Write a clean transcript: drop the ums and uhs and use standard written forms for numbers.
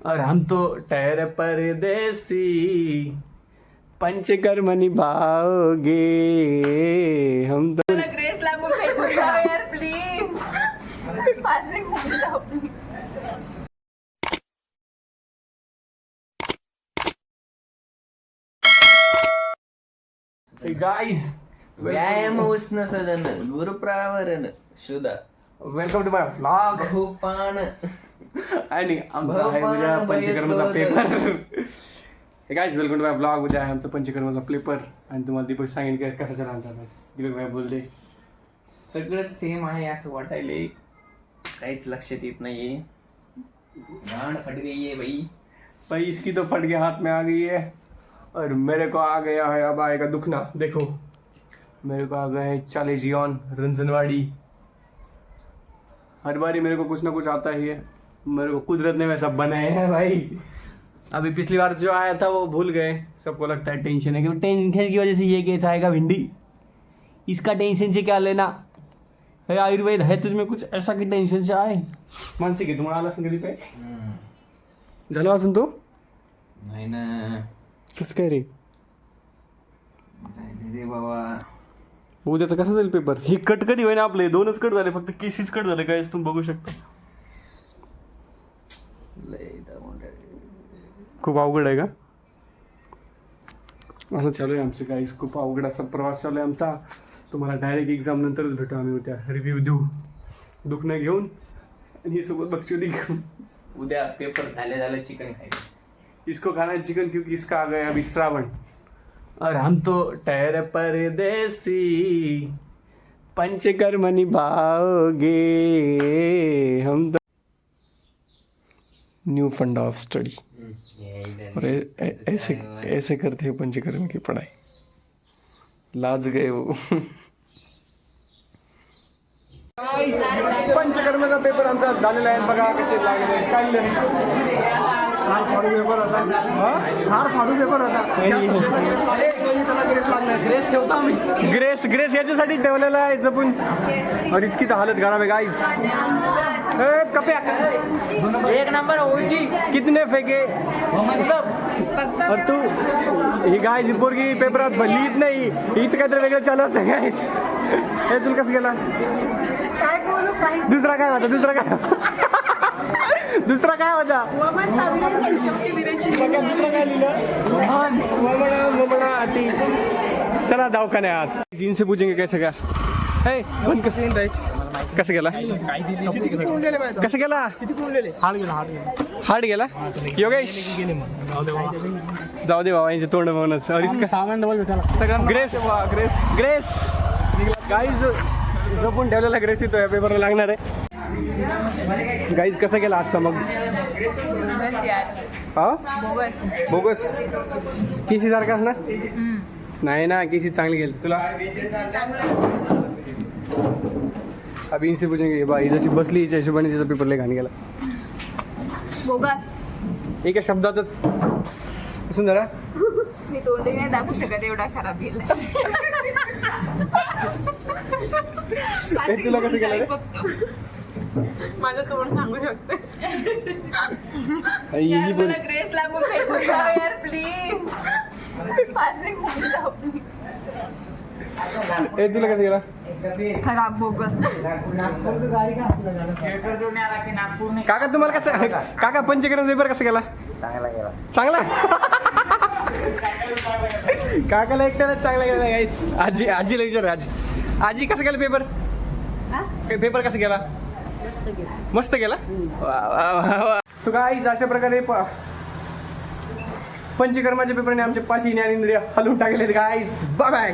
और हम तो ठहरे परदेसी, पंचकर्म निभाओगे हम तो। ग्रेस लागून फेकून जाओ यार प्लीज. पासिंग होऊन जाओ प्लीज. गाइस व्यायाम उष्ण सदन गुरुप्रावरण शुदा वेलकम टू माय व्लॉग. भूपान आणि आमचा आहे उद्या पंचकर्माचा पेपर. Hey guys welcome to my vlog. उद्या आहे आमचा पंचकर्माचा पेपर आणि तुम्हाला दीपक सांगेन की कसा चला आमचा अभ्यास. दीपक भाई बोलते सगळं सेम आहे असं वाटायले, काहीच लक्षात येत नाहीये. गांड फट गई है भाई. भाई इसकी तो फट के हाथ में आ गई है और मेरे को आ गया है अब आएगा दुखना. देखो मेरे को आ गए हैं चालीजियन रंजनवाड़ी. हर बारी मेरे को कुछ ना कुछ आता ही है. मेरे को कुदरत ने वैसा बनाए हैं भाई. अभी पिछली बार जो आया था वो भूल गए. सबको लगता है टेंशन है, क्योंकि टेंशन की वजह से ये केस आएगा भिंडी. इसका टेंशन से क्या लेना है. आयुर्वेद है तुझमें कुछ ऐसा की टेंशन से आए. मानसिक आहे तुम्हाला आला संगती पे झालं अजून तो नाही ना. कसं काय रे. रे बाबा, उद्याचा कसा जाईल पेपर. हे कट कधी होईना आपले. 2च कट झाले फक्त. केसेस कट झाले काय तुम्ही बघू शकता. खूप अवघड आहे का. असं चालू आहे आमचं गाईस. खूप अवघड असा प्रवास चालू आहे आमचा. तुम्हाला डायरेक्ट एक्झाम नंतरच भेटू आम्ही. उद्या रिव्ह्यू देऊ दुखणं घेऊन आणि ही सोबत बक्षुदी घेऊन. उद्या पेपर झाले चिकन खायचं. इसको खाना है चिकन क्योंकि इसका आ गया अभी श्रावण. और हम तो ठहरे परदेसी, पंचकर्म निभाओगे हम तो. न्यू फंडा ऑफ स्टडी. और ऐसे ऐसे करते हैं पंचकर्म की पढ़ाई. लाज गए वो. पंचकर्माचा पेपर आमचा झालेला आहे. बघा कसे लागले. काही हार फाडू पेपर होता. ग्रेस ठेवतो आम्ही. ग्रेस याच्यासाठी ठेवलेला आहे जपून. और इसकी तो हालत खराब है गाइस. कप्या 1 नंबर ओजी. कितने फेके सब. और तू ही गाइस ही पोरगी पेपरात लिहित नाही. हीच काहीतरी वेगळं चालू होतं गाइस. हे तुला कसं गेला. काय बोलू काही. दुसरा काय होता. दुसरा काय होता. दुसरा काय लिहिलं. मोमडा अति. चला दवाखान्यात. इनसे पूछेंगे कैसे क्या. बंद कर. कसं गेला. कसं गेला. हार्ड गेला. योगेश जाऊ दे बाबा यांचे तोंड बघूनच. और इसका ग्रेस गाईज जपून ठेवलेला ग्रेस येतो या पेपरला लागणार आहे. गाईज कसा गेला आजचा मग. बस यार. हा बोगस. बोगस. किसी सारखाच ना. नाही ना किसी चांगली गेली तुला. अभी इनसे पूछेंगे बा जशी बसली हिच्या हिशोबाने तिचा पेपर लय घाण गेला. बोगस. एका शब्दातच सुंदरा. मी तोंडी नाही दाखवू शकत एवढा खराब गेला. तुला कसं गेलं रे. माझं तोंड सांगू शकते. ही बोल. ग्रेस लागून फेकून जाओ यार प्लीज. पासिंग होऊन जाओ प्लीज. तुला कसं गेला. खराब बोगस. काका तुम्हाला कसं. काका पंचकर्म पेपर कसं गेला. चांगला. काकाला एकट्यालाच चांगला गेला गाईस. आजीला विचार. आजी कसं गेला पेपर. पेपर कसं गेला. मस्त गेला. सो गाईज अशा प्रकारे पंचकर्माच्या पेपरने आमचे 5 ज्ञानेंद्रिय हलवून टाकलेत गाईज. Bye bye.